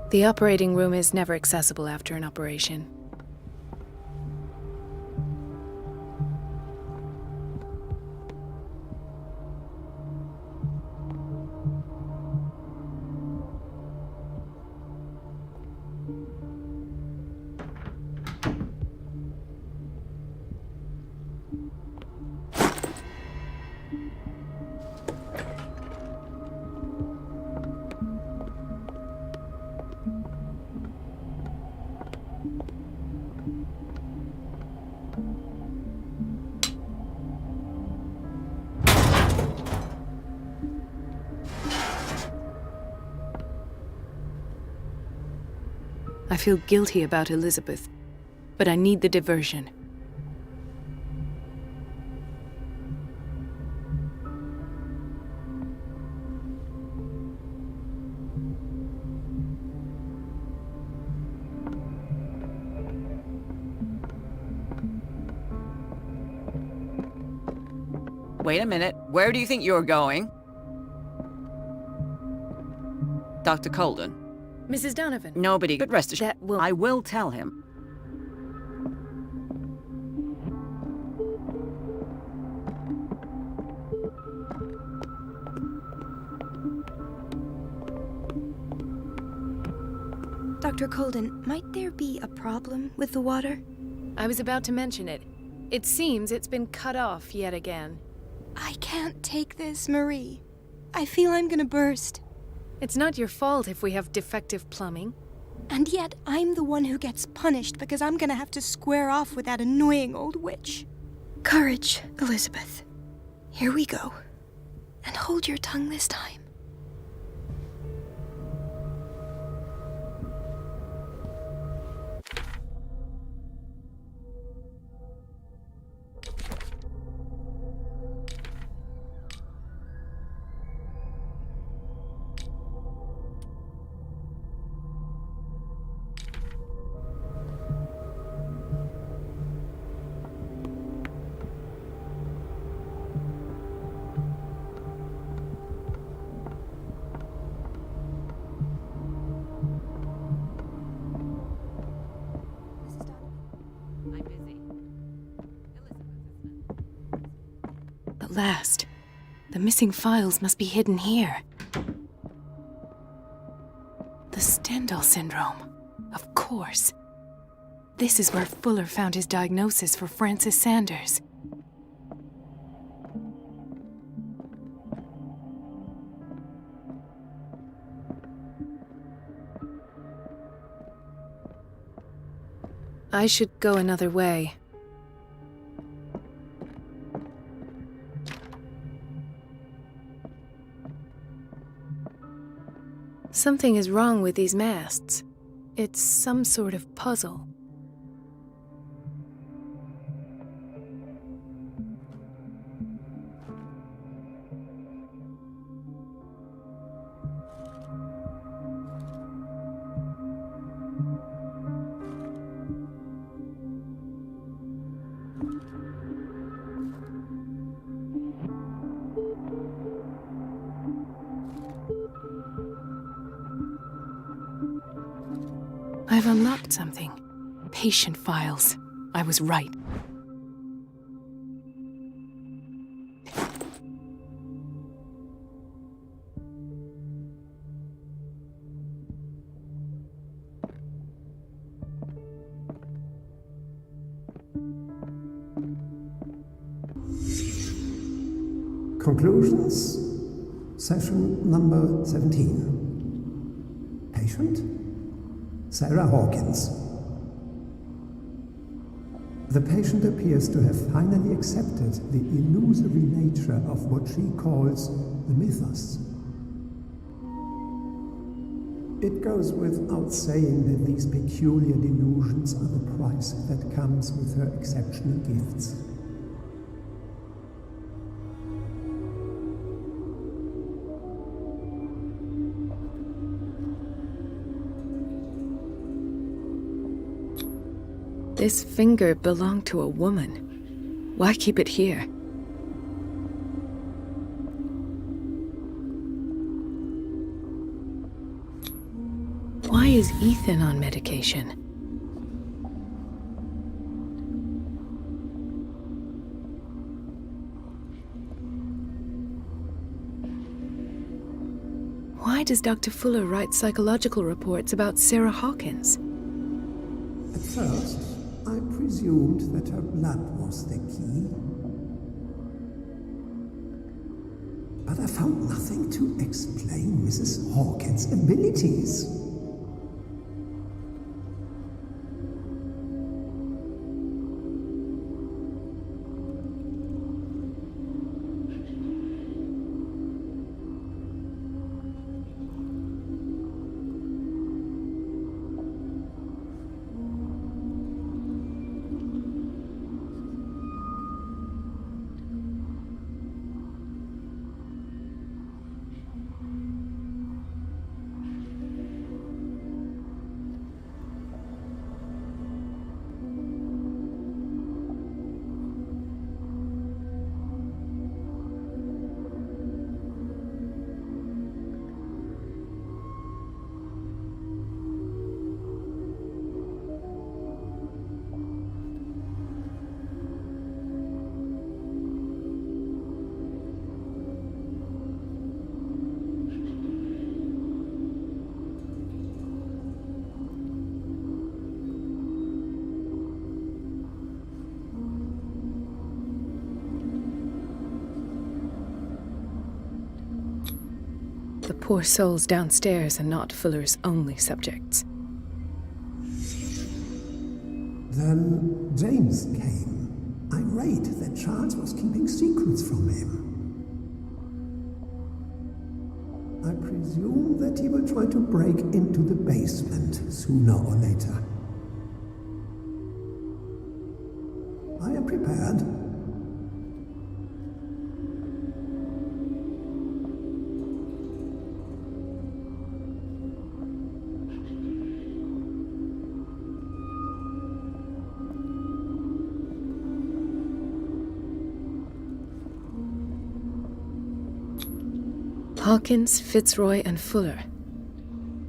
The operating room is never accessible after an operation. I feel guilty about Elizabeth, but I need the diversion. Wait a minute. Where do you think you're going? Dr. Colden. Mrs. Donovan. Nobody could rest assured. That will... I will tell him. Dr. Colden, might there be a problem with the water? I was about to mention it. It seems it's been cut off yet again. I can't take this, Marie. I feel I'm gonna burst. It's not your fault if we have defective plumbing. And yet, I'm the one who gets punished because I'm gonna have to square off with that annoying old witch. Courage, Elizabeth. Here we go. And hold your tongue this time. At last. The missing files must be hidden here. The Stendhal syndrome. Of course. This is where Fuller found his diagnosis for Francis Sanders. I should go another way. Something is wrong with these masts. It's some sort of puzzle. I've unlocked something. Patient files. I was right. Conclusions, session number 17. Patient, Sarah Hawkins. The patient appears to have finally accepted the illusory nature of what she calls the mythos. It goes without saying that these peculiar delusions are the price that comes with her exceptional gifts. This finger belonged to a woman. Why keep it here? Why is Ethan on medication? Why does Dr. Fuller write psychological reports about Sarah Hawkins? At first, I presumed that her blood was the key. But I found nothing to explain Mrs. Hawkins' abilities. The poor souls downstairs are not Fuller's only subjects. Then James came, irate that Charles was keeping secrets from him. I presume that he will try to break into the basement sooner or later. I am prepared. Hawkins, Fitzroy, and Fuller.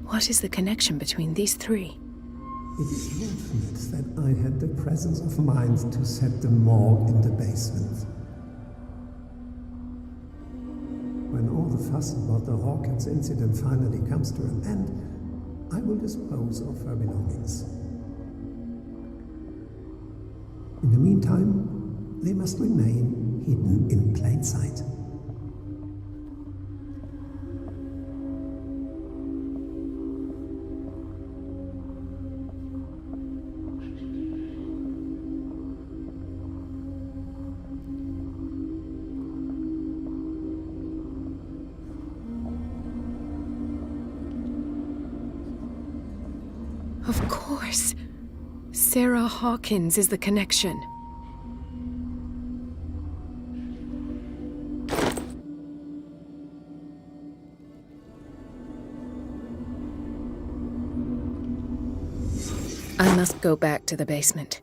What is the connection between these three? It is fortunate that I had the presence of mind to set the morgue in the basement. When all the fuss about the Hawkins incident finally comes to an end, I will dispose of her belongings. In the meantime, they must remain hidden in plain sight. Of course. Sarah Hawkins is the connection. I must go back to the basement.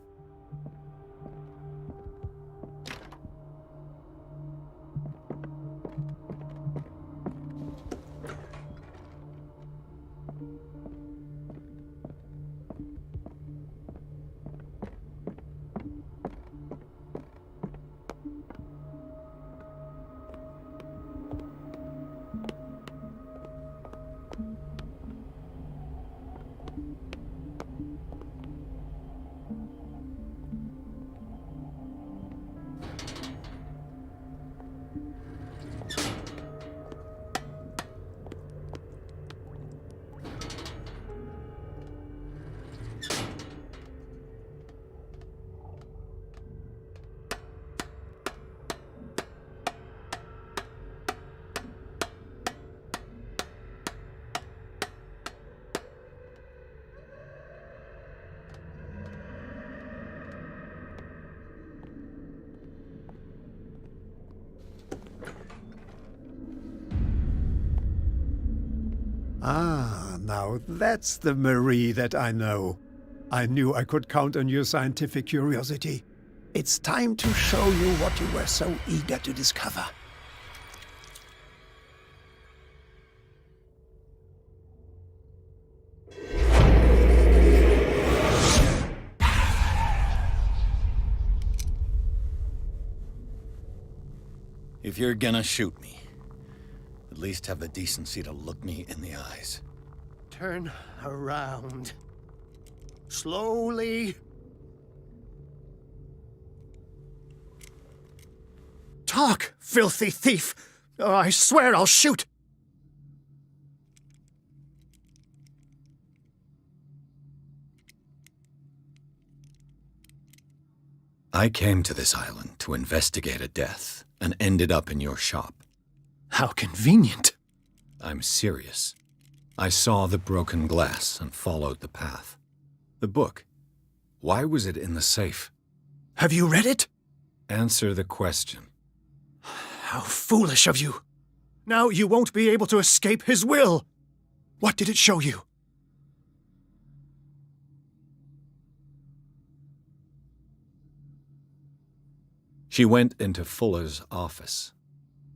Ah, now that's the Marie that I know. I knew I could count on your scientific curiosity. It's time to show you what you were so eager to discover. If you're gonna shoot me, at least have the decency to look me in the eyes. Turn around. Slowly. Talk, filthy thief! Or I swear I'll shoot! I came to this island to investigate a death, and ended up in your shop. How convenient. I'm serious. I saw the broken glass and followed the path. The book. Why was it in the safe? Have you read it? Answer the question. How foolish of you. Now you won't be able to escape his will. What did it show you? She went into Fuller's office.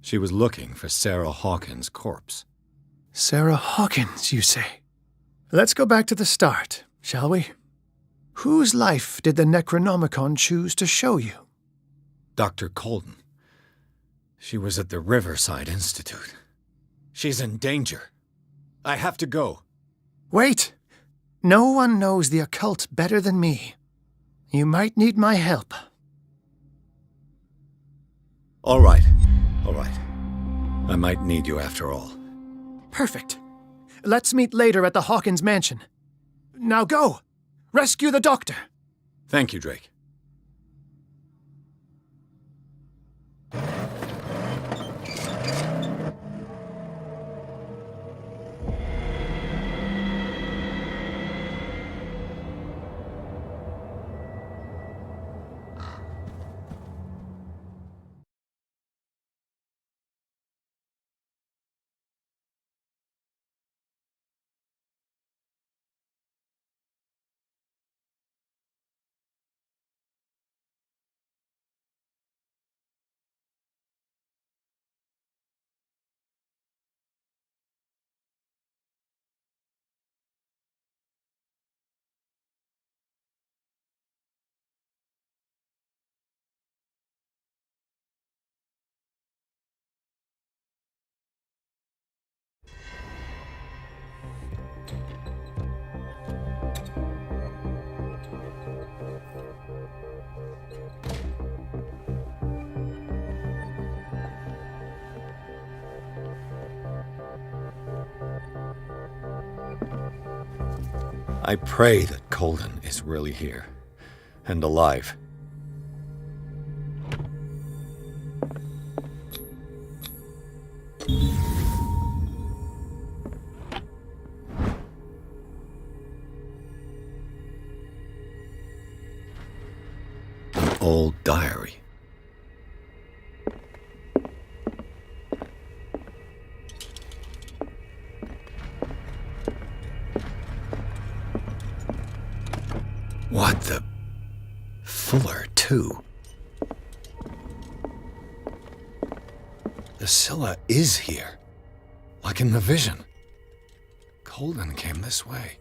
She was looking for Sarah Hawkins' corpse. Sarah Hawkins, you say? Let's go back to the start, shall we? Whose life did the Necronomicon choose to show you? Dr. Colden. She was at the Riverside Institute. She's in danger. I have to go. Wait! No one knows the occult better than me. You might need my help. All right. I might need you after all. Perfect. Let's meet later at the Hawkins mansion. Now go! Rescue the doctor! Thank you, Drake. I pray that Colden is really here, and alive. An old diary. What the... Fuller, too. The Scylla is here. Like in the vision. Colden came this way.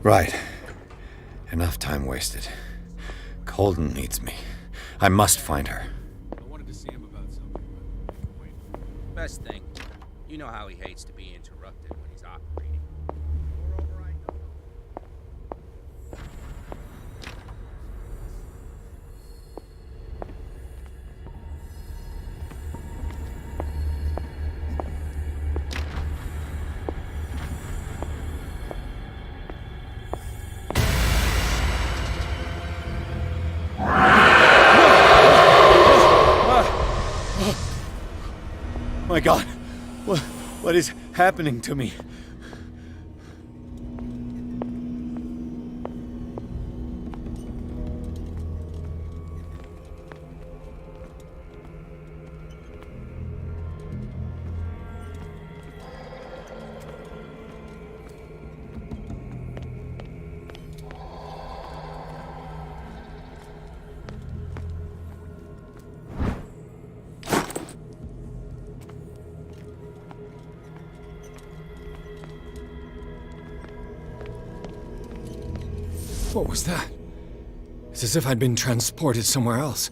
Right. Enough time wasted. Colden needs me. I must find her. I wanted to see him about something. Wait. Best thing. You know how he hates to be interrupted when he's operating. Moreover, I know. My God, what is happening to me? What was that? It's as if I'd been transported somewhere else.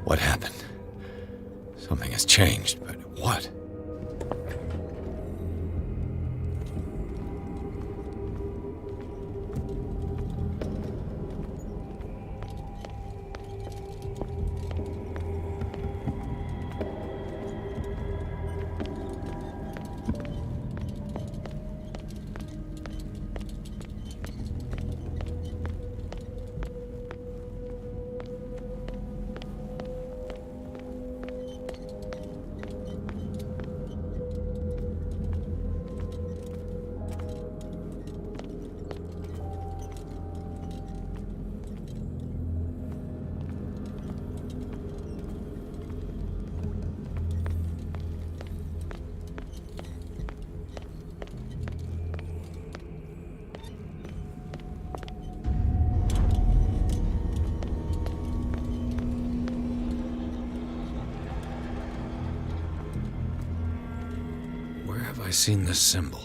What happened? Something has changed, but what? Have I seen this symbol?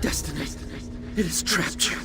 Destiny. It has trapped you.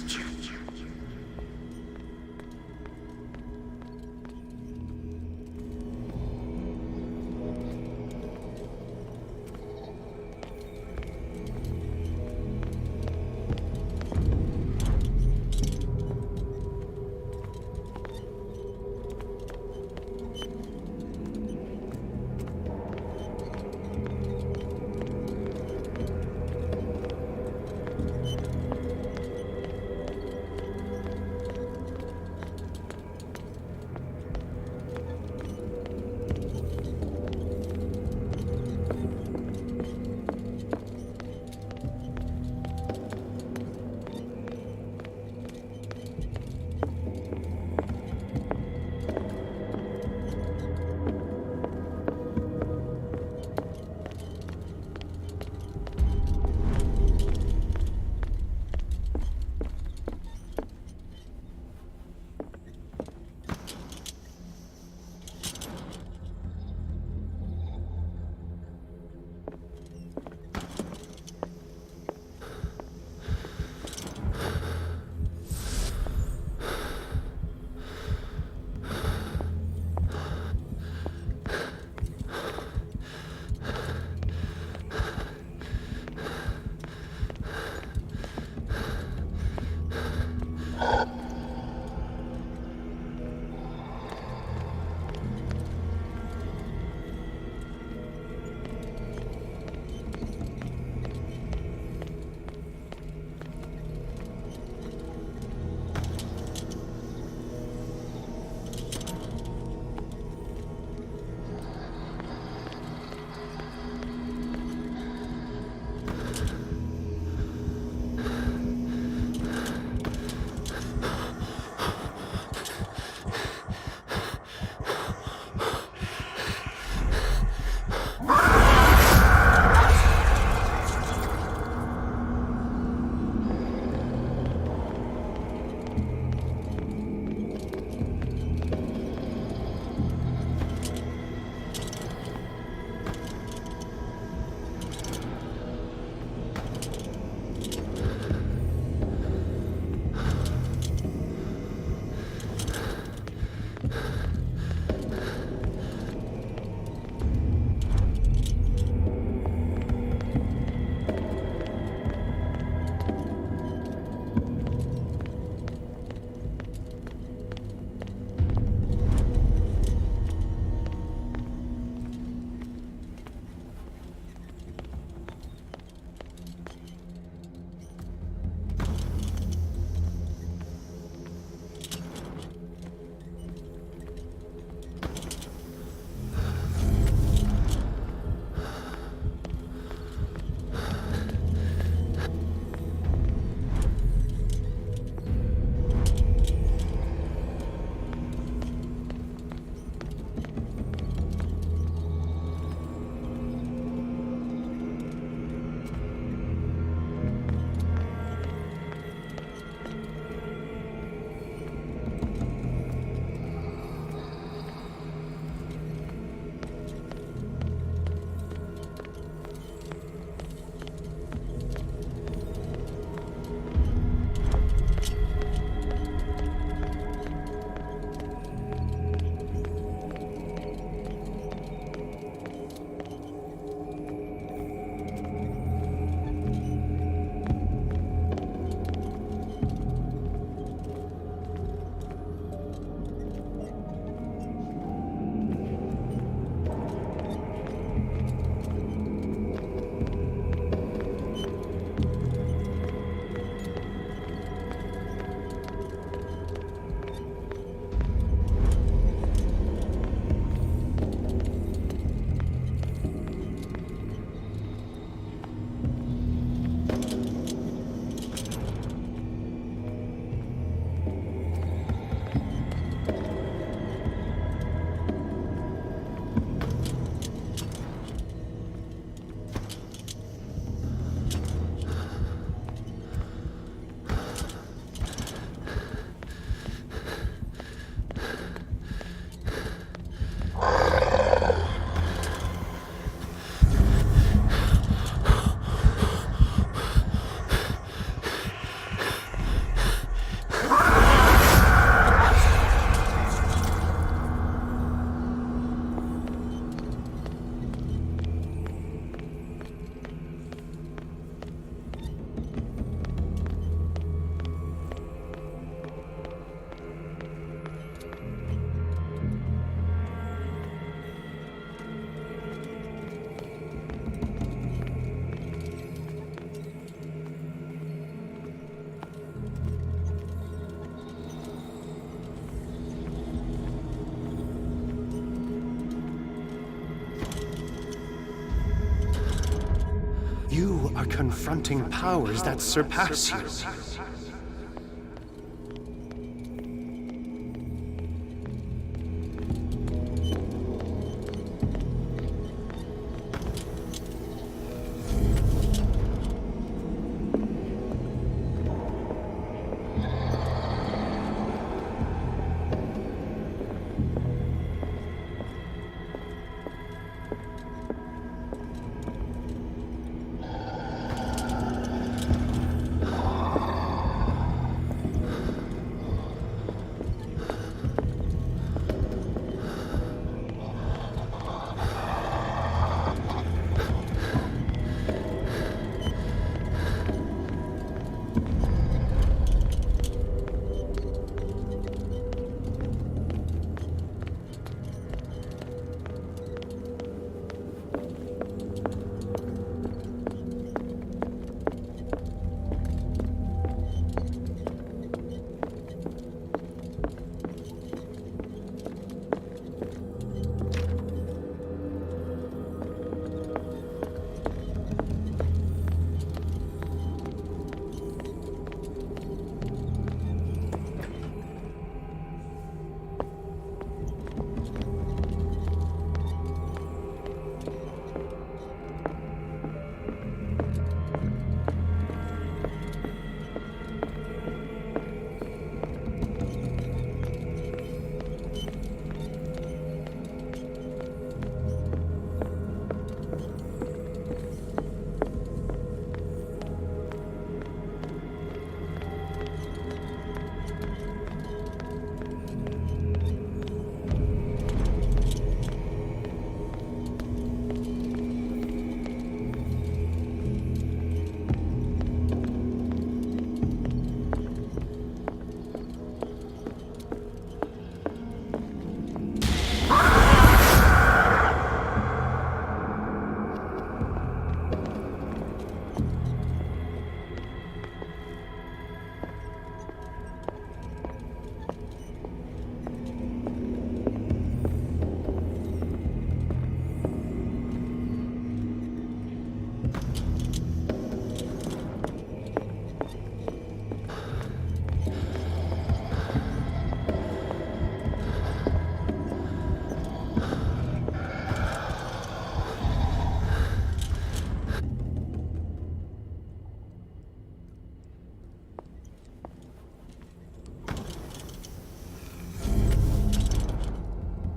You are confronting powers that surpass you.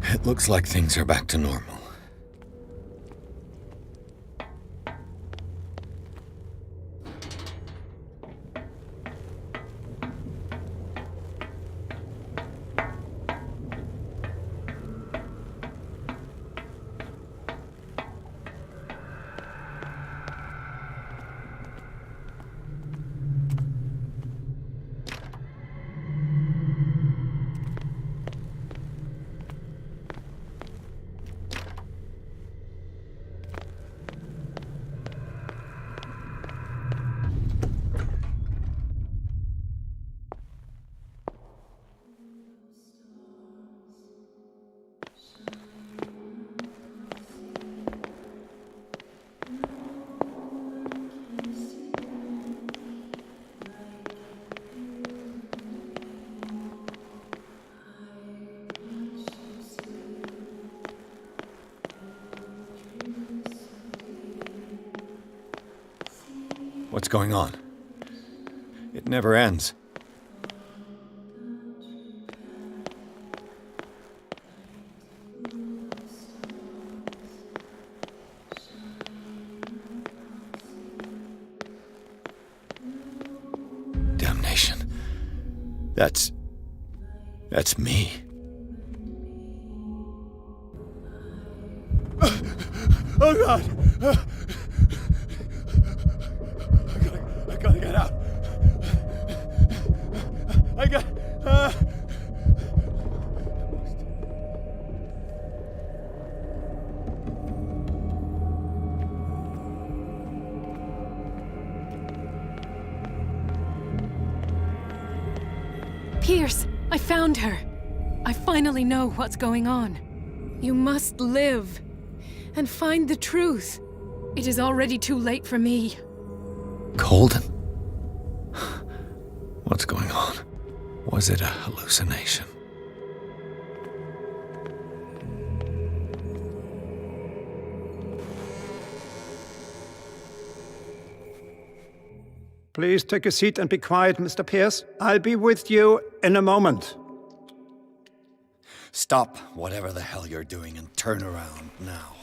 It looks like things are back to normal. What's going on? It never ends. Damnation. That's me. Oh God! I gotta get out. Pierce, I found her. I finally know what's going on. You must live and find the truth. It is already too late for me. Colden? What's going on? Was it a hallucination? Please take a seat and be quiet, Mr. Pierce. I'll be with you in a moment. Stop whatever the hell you're doing and turn around now.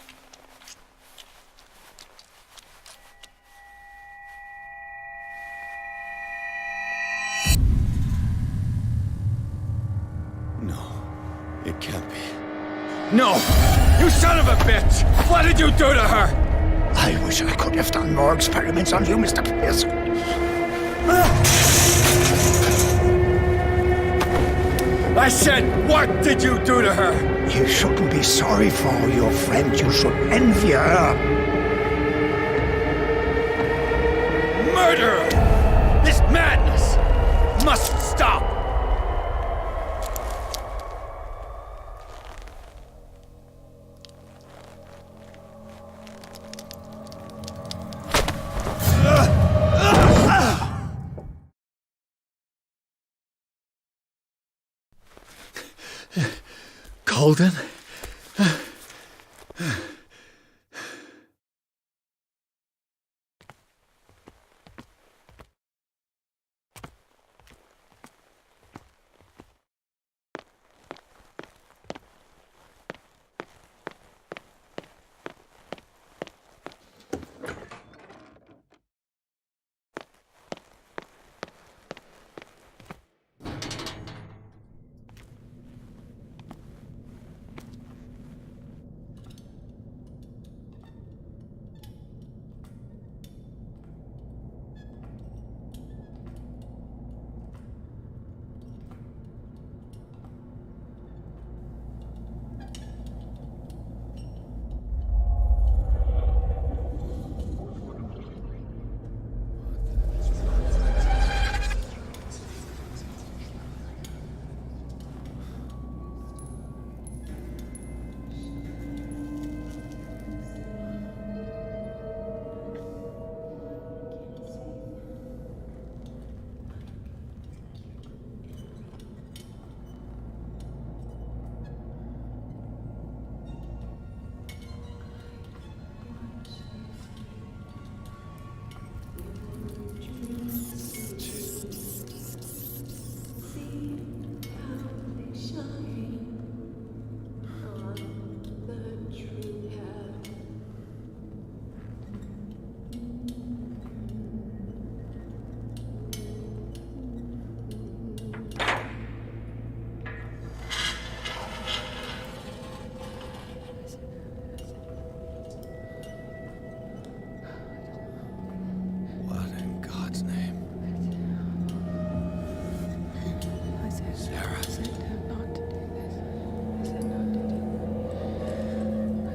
No, it can't be. No! You son of a bitch! What did you do to her? I wish I could have done more experiments on you, Mr. Pierce. I said, what did you do to her? You shouldn't be sorry for your friend. You should envy her. Murderer! This madness must stop! Colden?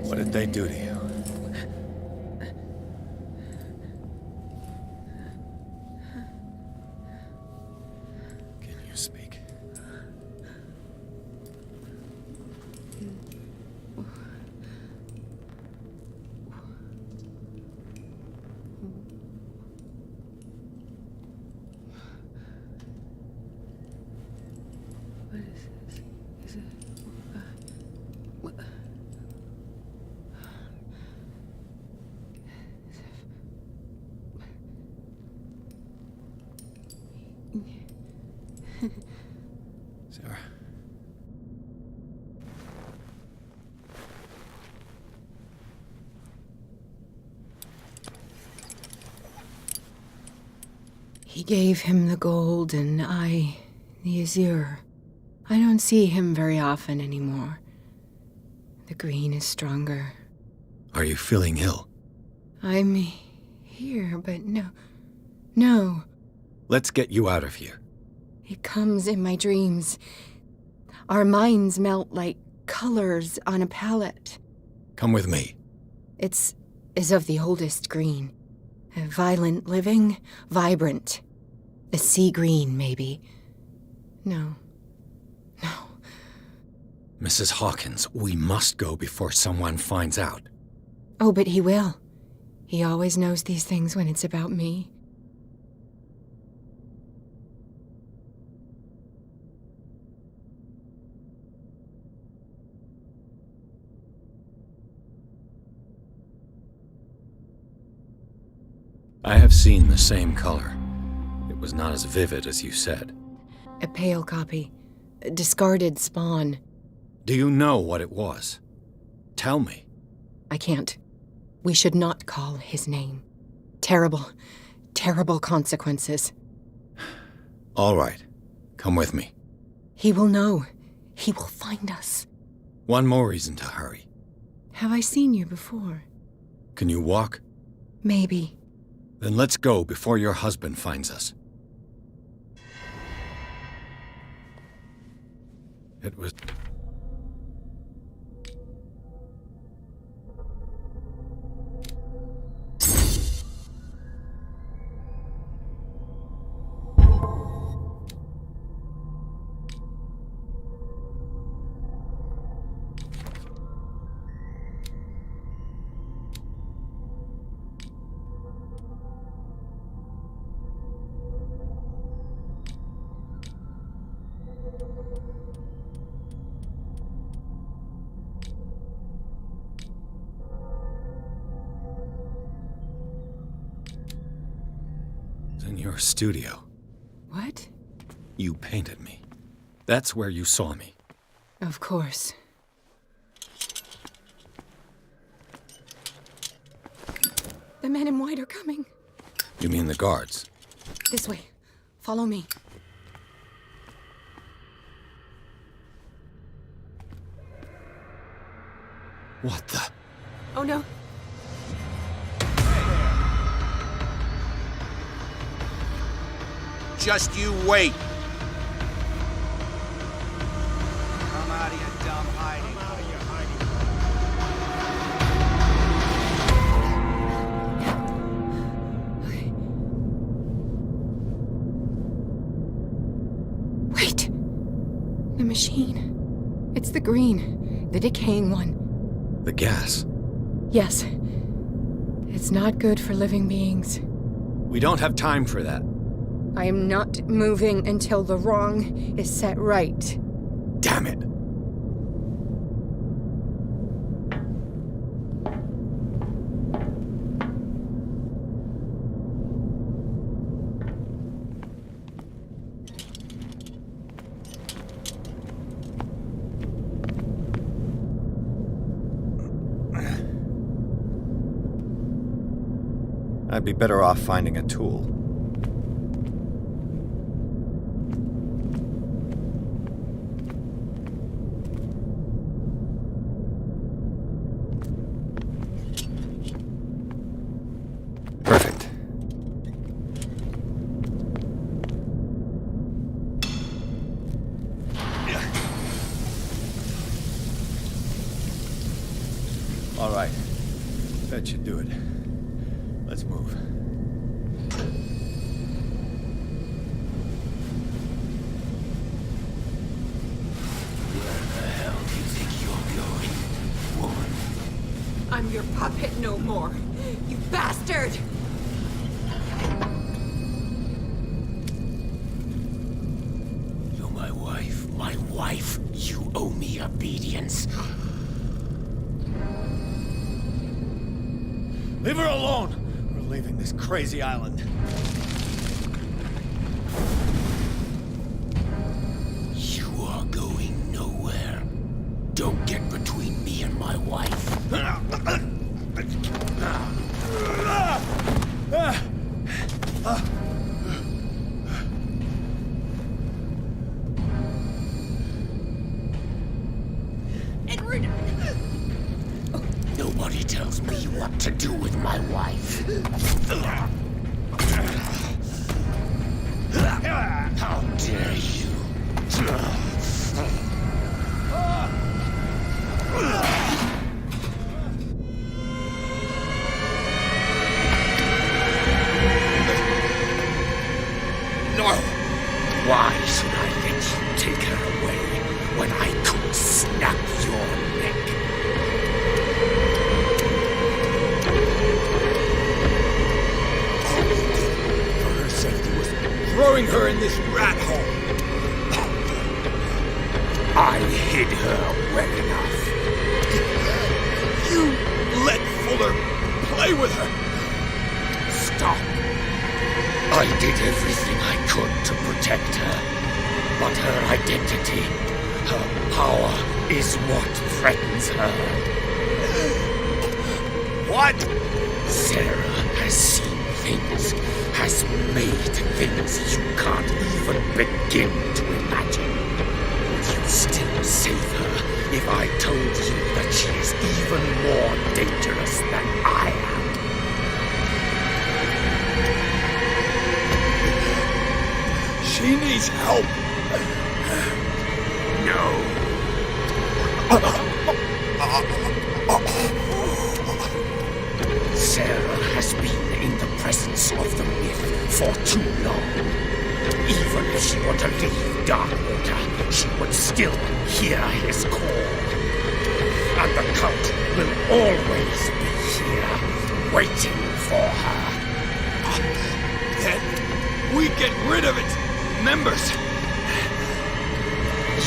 What did they do to you? Can you speak? What is this? Is it... what? Sarah. He gave him the gold and I, the azure. I don't see him very often anymore. The green is stronger. Are you feeling ill? I'm here, but no. Let's get you out of here. It comes in my dreams. Our minds melt like colors on a palette. Come with me. It's of the oldest green. A violent living, vibrant. The sea green, maybe. No. Mrs. Hawkins, we must go before someone finds out. Oh, but he will. He always knows these things when it's about me. I have seen the same color. It was not as vivid as you said. A pale copy. A discarded spawn. Do you know what it was? Tell me. I can't. We should not call his name. Terrible, terrible consequences. All right. Come with me. He will know. He will find us. One more reason to hurry. Have I seen you before? Can you walk? Maybe. Then let's go before your husband finds us. It was... in your studio. What? You painted me. That's where you saw me. Of course. The men in white are coming. You mean the guards? This way. Follow me. What the... Oh no. Just you wait. Come out of your dumb hiding. Wait. The machine. It's the green. The decaying one. The gas. Yes. It's not good for living beings. We don't have time for that. I am not moving until the wrong is set right. Damn it! I'd be better off finding a tool. Perfect. All right. That should do it. Let's move. Where the hell do you think you're going, woman? I'm your puppet no more. You bastard! You're my wife. My wife. You owe me obedience. Leave her alone! We're leaving this crazy island. You are going nowhere. Don't get between me and my wife. Edward! Nobody tells me what to do with my wife. How dare you? throwing her in this rat hole? I hid her well enough. You let Fuller play with her. Stop. I did everything I could to protect her. But her identity, her power, is what threatens her. What? Sarah has seen things, has made things you can't even begin to imagine. Would you still save her if I told you that she is even more dangerous than I am? She needs help. No. Sarah has been in the presence of the myth for too long. Even if she were to leave Darkwater, she would still hear his call. And the cult will always be here, waiting for her. Then we get rid of its members.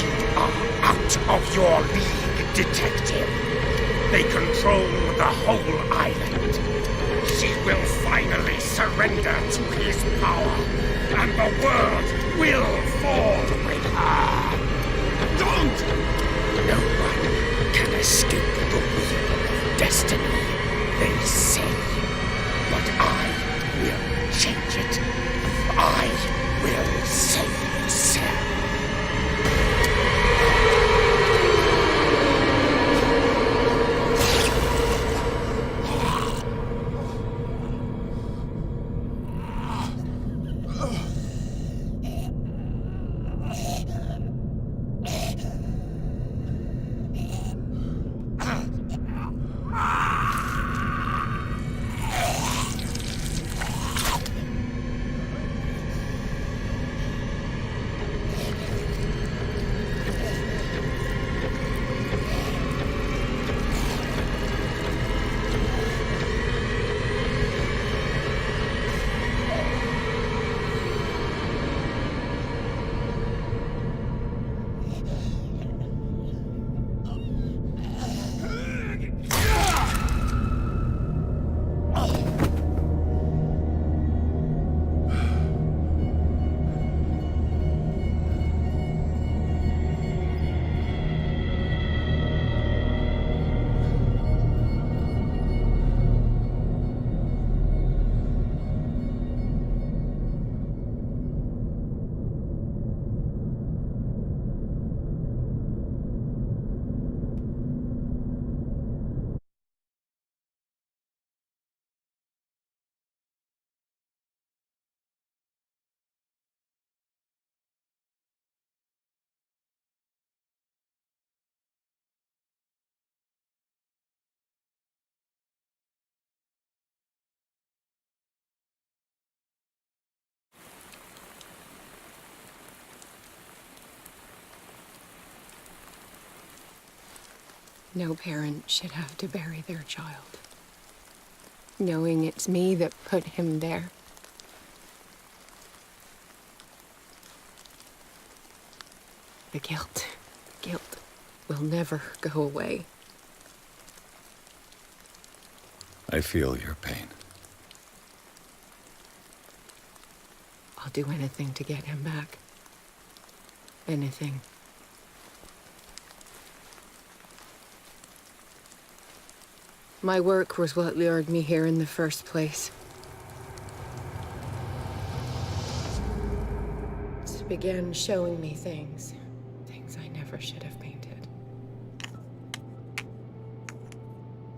You are out of your league, detective. They control the whole island. She will finally surrender to his power, and the world will fall with her. Don't! No one can escape the wheel of destiny, they say. But I will change it. I will save Sarah. No parent should have to bury their child, knowing it's me that put him there. The guilt will never go away. I feel your pain. I'll do anything to get him back. Anything. My work was what lured me here in the first place. It began showing me things I never should have painted.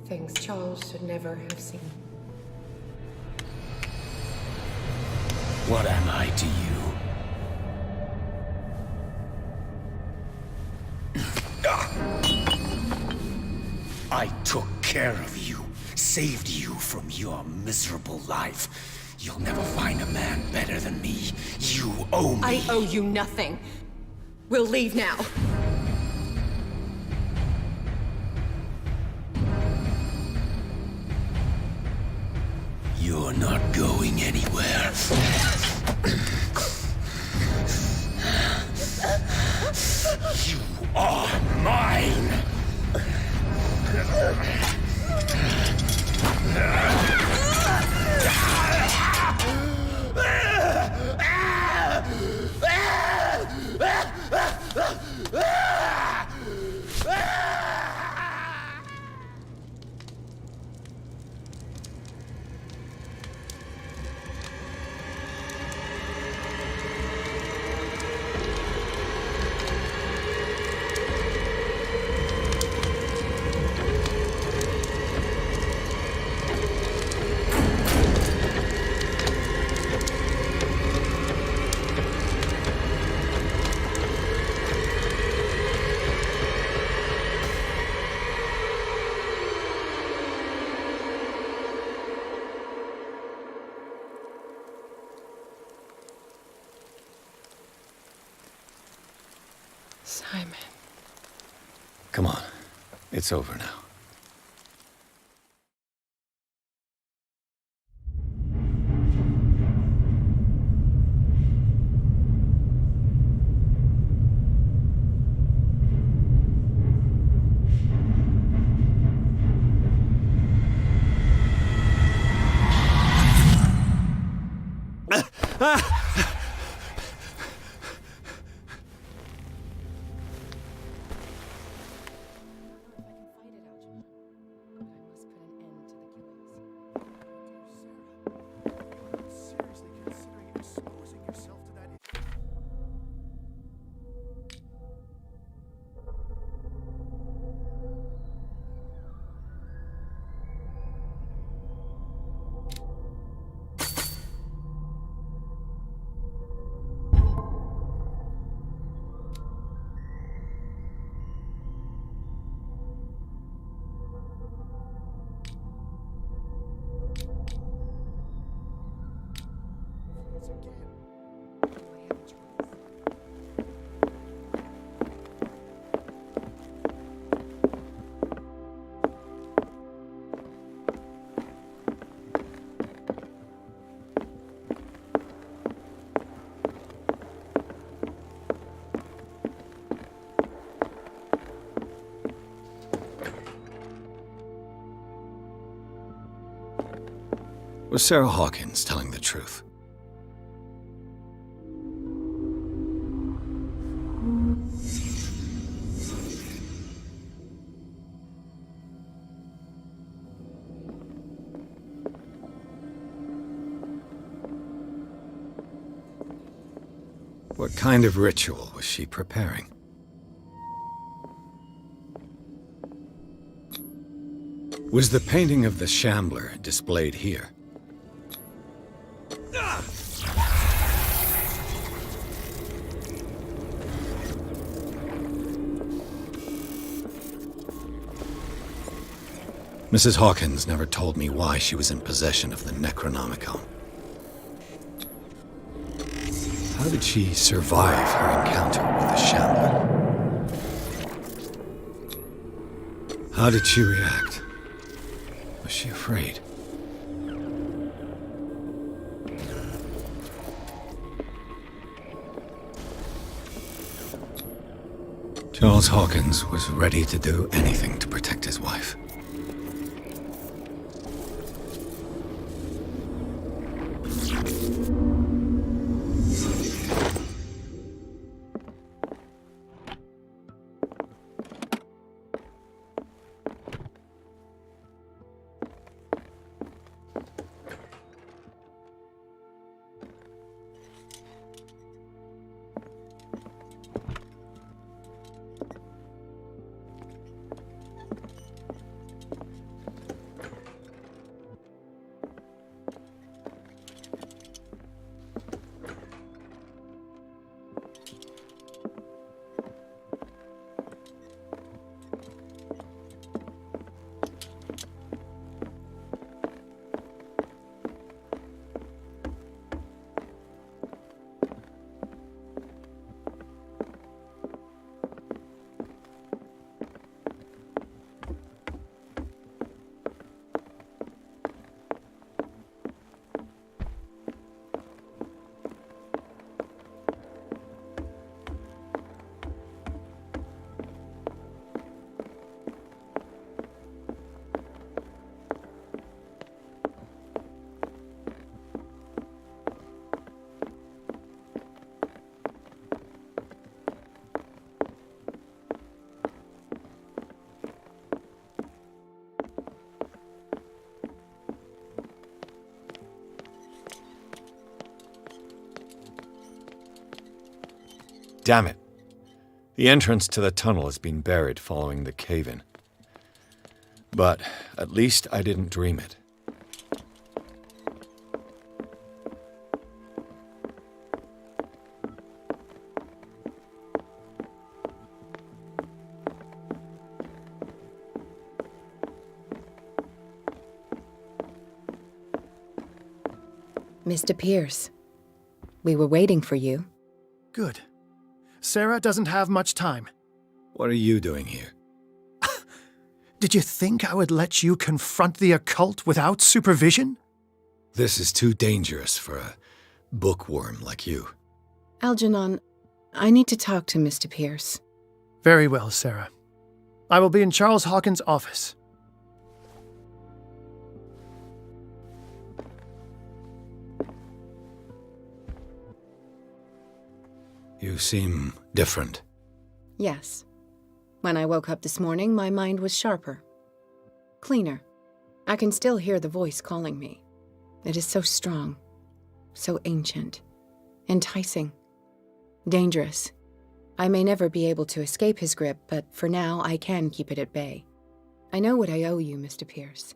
Things Charles should never have seen. What am I to you? I took care of you, saved you from your miserable life. You'll never find a man better than me. You owe me. I owe you nothing. We'll leave now. You're not going anywhere. You are mine! Simon. Come on. It's over now. Was Sarah Hawkins telling the truth? What kind of ritual was she preparing? Was the painting of the Shambler displayed here? Mrs. Hawkins never told me why she was in possession of the Necronomicon. How did she survive her encounter with the Shambler? How did she react? Was she afraid? Charles Hawkins was ready to do anything to protect his wife. Damn it. The entrance to the tunnel has been buried following the cave-in. But at least I didn't dream it. Mr. Pierce, we were waiting for you. Good. Sarah doesn't have much time. What are you doing here? Did you think I would let you confront the occult without supervision? This is too dangerous for a bookworm like you. Algernon, I need to talk to Mr. Pierce. Very well, Sarah. I will be in Charles Hawkins' office. You seem different. Yes. When I woke up this morning, my mind was sharper. Cleaner. I can still hear the voice calling me. It is so strong. So ancient. Enticing. Dangerous. I may never be able to escape his grip, but for now I can keep it at bay. I know what I owe you, Mr. Pierce.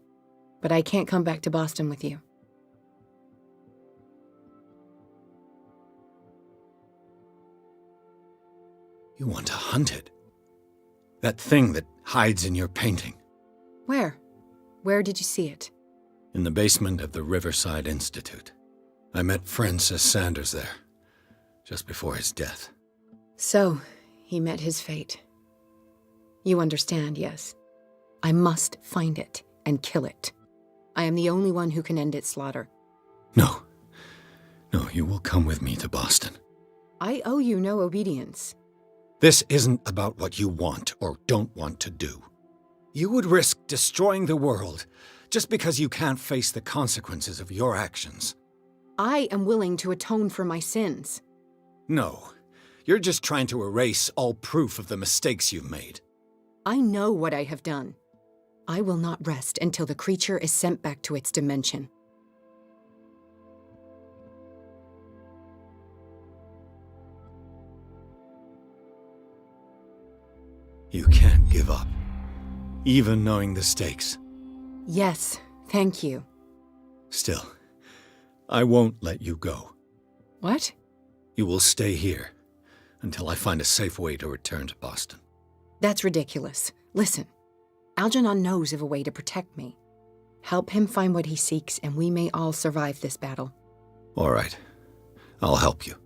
But I can't come back to Boston with you. You want to hunt it? That thing that hides in your painting. Where? Where did you see it? In the basement of the Riverside Institute. I met Francis Sanders there, just before his death. So, he met his fate. You understand, yes? I must find it and kill it. I am the only one who can end its slaughter. No. No, you will come with me to Boston. I owe you no obedience. This isn't about what you want or don't want to do. You would risk destroying the world just because you can't face the consequences of your actions. I am willing to atone for my sins. No, you're just trying to erase all proof of the mistakes you've made. I know what I have done. I will not rest until the creature is sent back to its dimension. You can't give up, even knowing the stakes. Yes, thank you. Still, I won't let you go. What? You will stay here until I find a safe way to return to Boston. That's ridiculous. Listen, Algernon knows of a way to protect me. Help him find what he seeks, and we may all survive this battle. All right. I'll help you.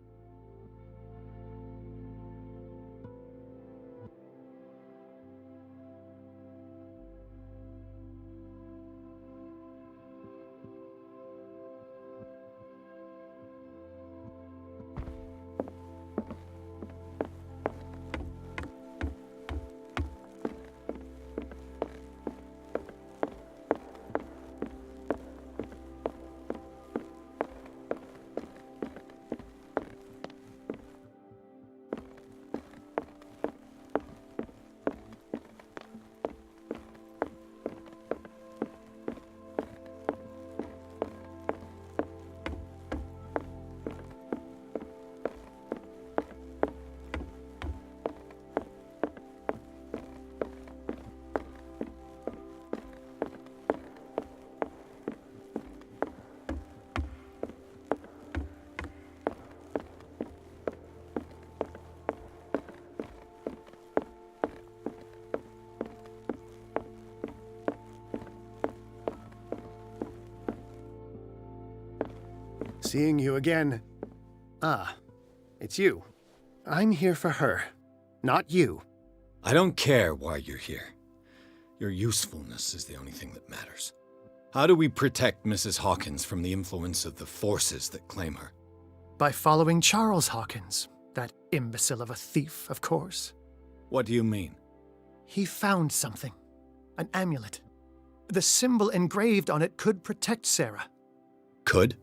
Seeing you again. Ah, it's you. I'm here for her, not you. I don't care why you're here. Your usefulness is the only thing that matters. How do we protect Mrs. Hawkins from the influence of the forces that claim her? By following Charles Hawkins, that imbecile of a thief, of course. What do you mean? He found something. An amulet. The symbol engraved on it could protect Sarah. Could?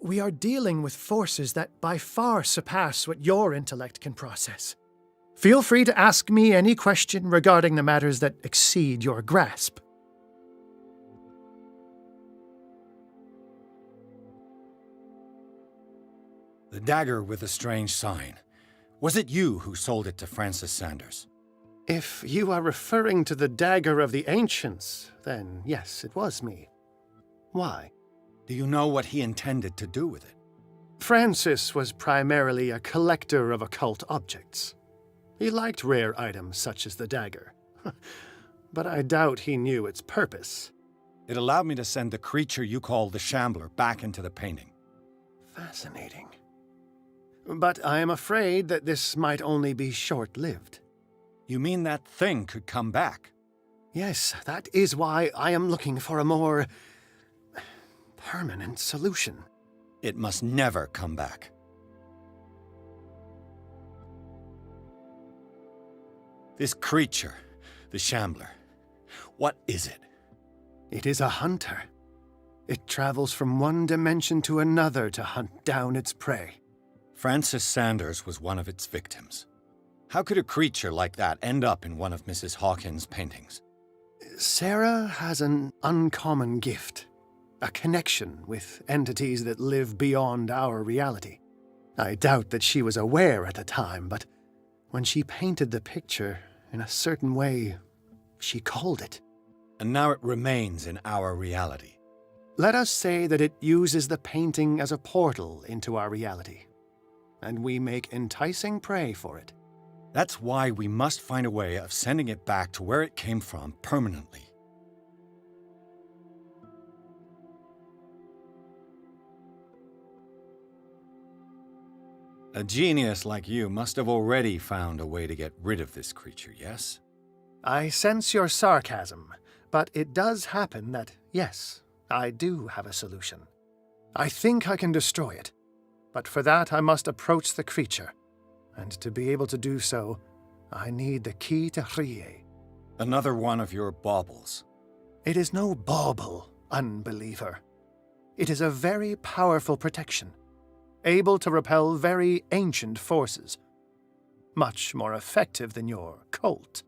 We are dealing with forces that by far surpass what your intellect can process. Feel free to ask me any question regarding the matters that exceed your grasp. The dagger with a strange sign. Was it you who sold it to Francis Sanders? If you are referring to the dagger of the ancients, then yes, it was me. Why? Do you know what he intended to do with it? Francis was primarily a collector of occult objects. He liked rare items such as the dagger. But I doubt he knew its purpose. It allowed me to send the creature you call the Shambler back into the painting. Fascinating. But I am afraid that this might only be short-lived. You mean that thing could come back? Yes, that is why I am looking for a more permanent solution. It must never come back. This creature, the Shambler, what is it? It is a hunter. It travels from one dimension to another to hunt down its prey. Francis Sanders was one of its victims. How could a creature like that end up in one of Mrs. Hawkins' paintings? Sarah has an uncommon gift. A connection with entities that live beyond our reality. I doubt that she was aware at the time, but when she painted the picture in a certain way, she called it. And now it remains in our reality. Let us say that it uses the painting as a portal into our reality, and we make enticing prey for it. That's why we must find a way of sending it back to where it came from permanently. A genius like you must have already found a way to get rid of this creature, yes? I sense your sarcasm, but it does happen that, yes, I do have a solution. I think I can destroy it, but for that I must approach the creature, and to be able to do so, I need the key to Rie. Another one of your baubles. It is no bauble, unbeliever. It is a very powerful protection, able to repel very ancient forces. Much more effective than your cult.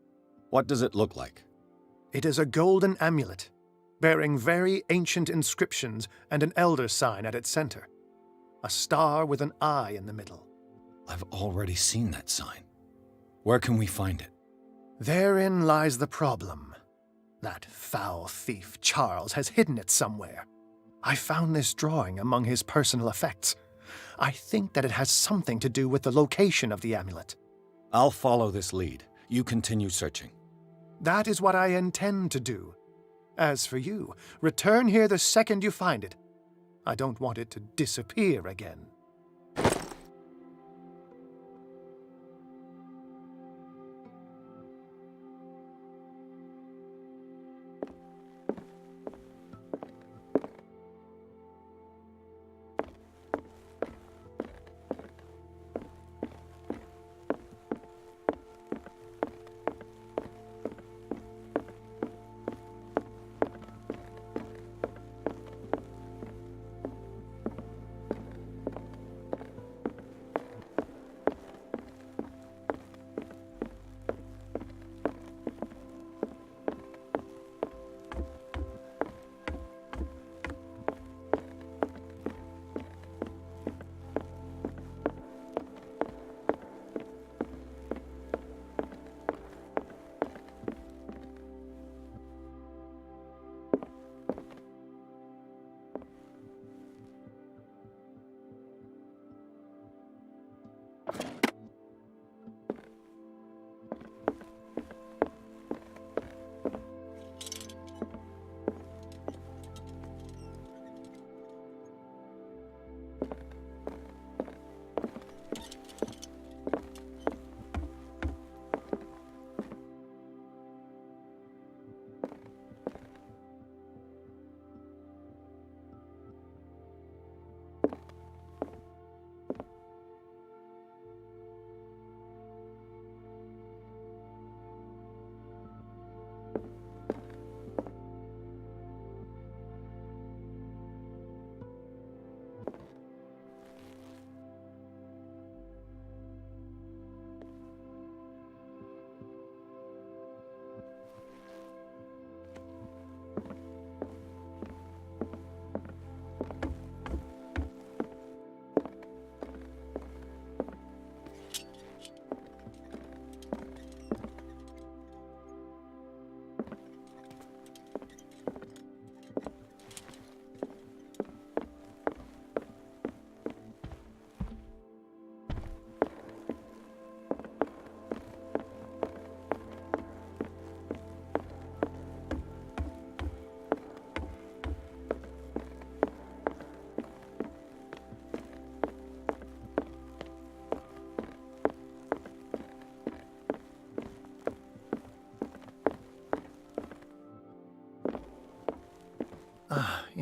What does it look like? It is a golden amulet, bearing very ancient inscriptions and an elder sign at its center. A star with an eye in the middle. I've already seen that sign. Where can we find it? Therein lies the problem. That foul thief Charles has hidden it somewhere. I found this drawing among his personal effects. I think that it has something to do with the location of the amulet. I'll follow this lead. You continue searching. That is what I intend to do. As for you, return here the second you find it. I don't want it to disappear again.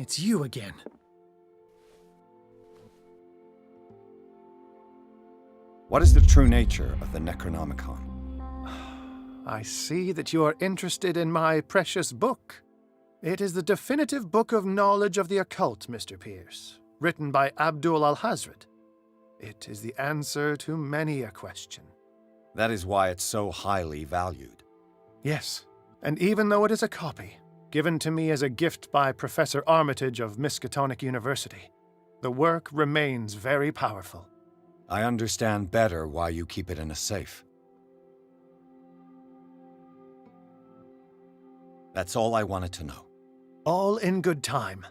it's you again. What is the true nature of the Necronomicon? I see that you are interested in my precious book. It is the definitive book of knowledge of the occult, Mr. Pierce, written by Abdul al-Hazred. It is the answer to many a question. That is why it's so highly valued. Yes, and even though it is a copy, given to me as a gift by Professor Armitage of Miskatonic University, the work remains very powerful. I understand better why you keep it in a safe. That's all I wanted to know. All in good time.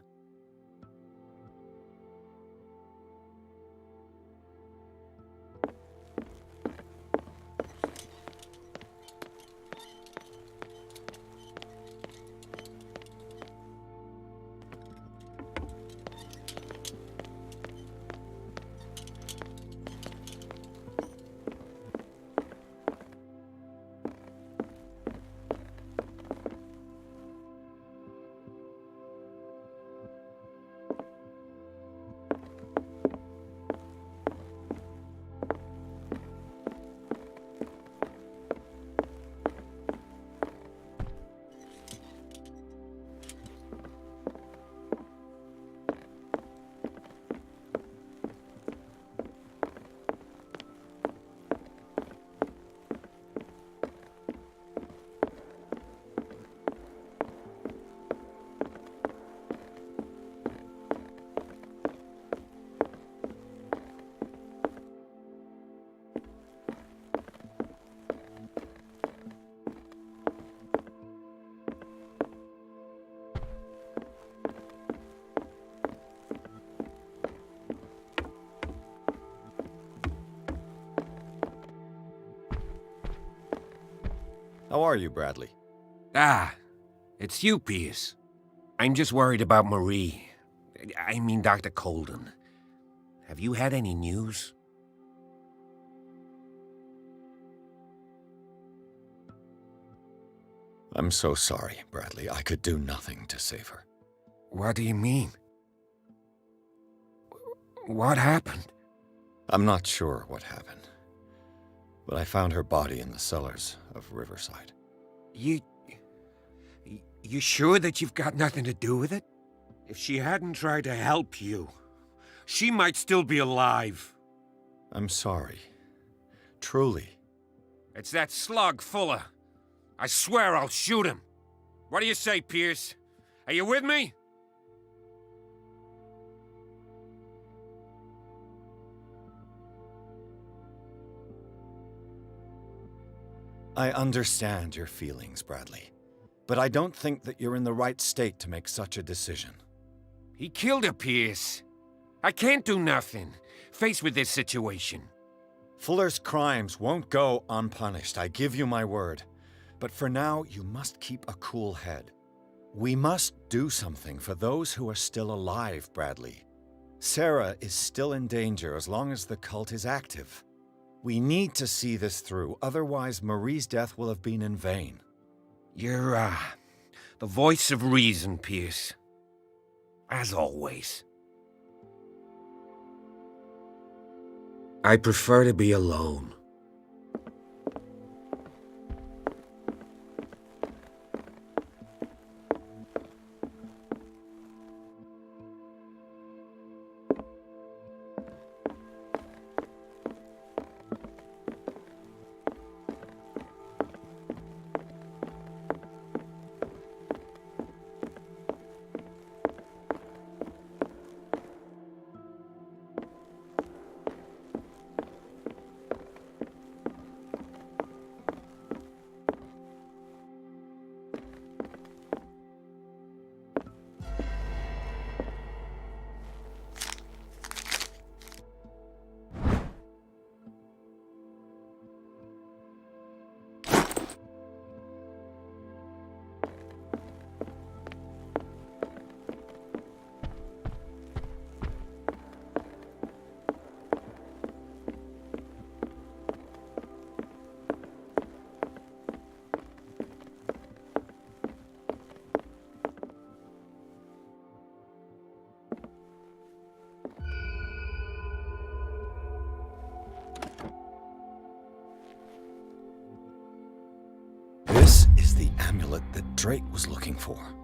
How are you, Bradley? Ah, it's you, Pierce. I'm just worried about Marie. I mean, Dr. Colden. Have you had any news? I'm so sorry, Bradley. I could do nothing to save her. What do you mean? What happened? I'm not sure what happened, but I found her body in the cellars of Riverside. You sure that you've got nothing to do with it? If she hadn't tried to help you, she might still be alive. I'm sorry. Truly. It's that slug, Fuller. I swear I'll shoot him. What do you say, Pierce? Are you with me? I understand your feelings, Bradley, but I don't think that you're in the right state to make such a decision. He killed her, Pierce. I can't do nothing, faced with this situation. Fuller's crimes won't go unpunished, I give you my word. But for now, you must keep a cool head. We must do something for those who are still alive, Bradley. Sarah is still in danger as long as the cult is active. We need to see this through, otherwise Marie's death will have been in vain. You're, the voice of reason, Pierce. As always. I prefer to be alone. amulet that Drake was looking for.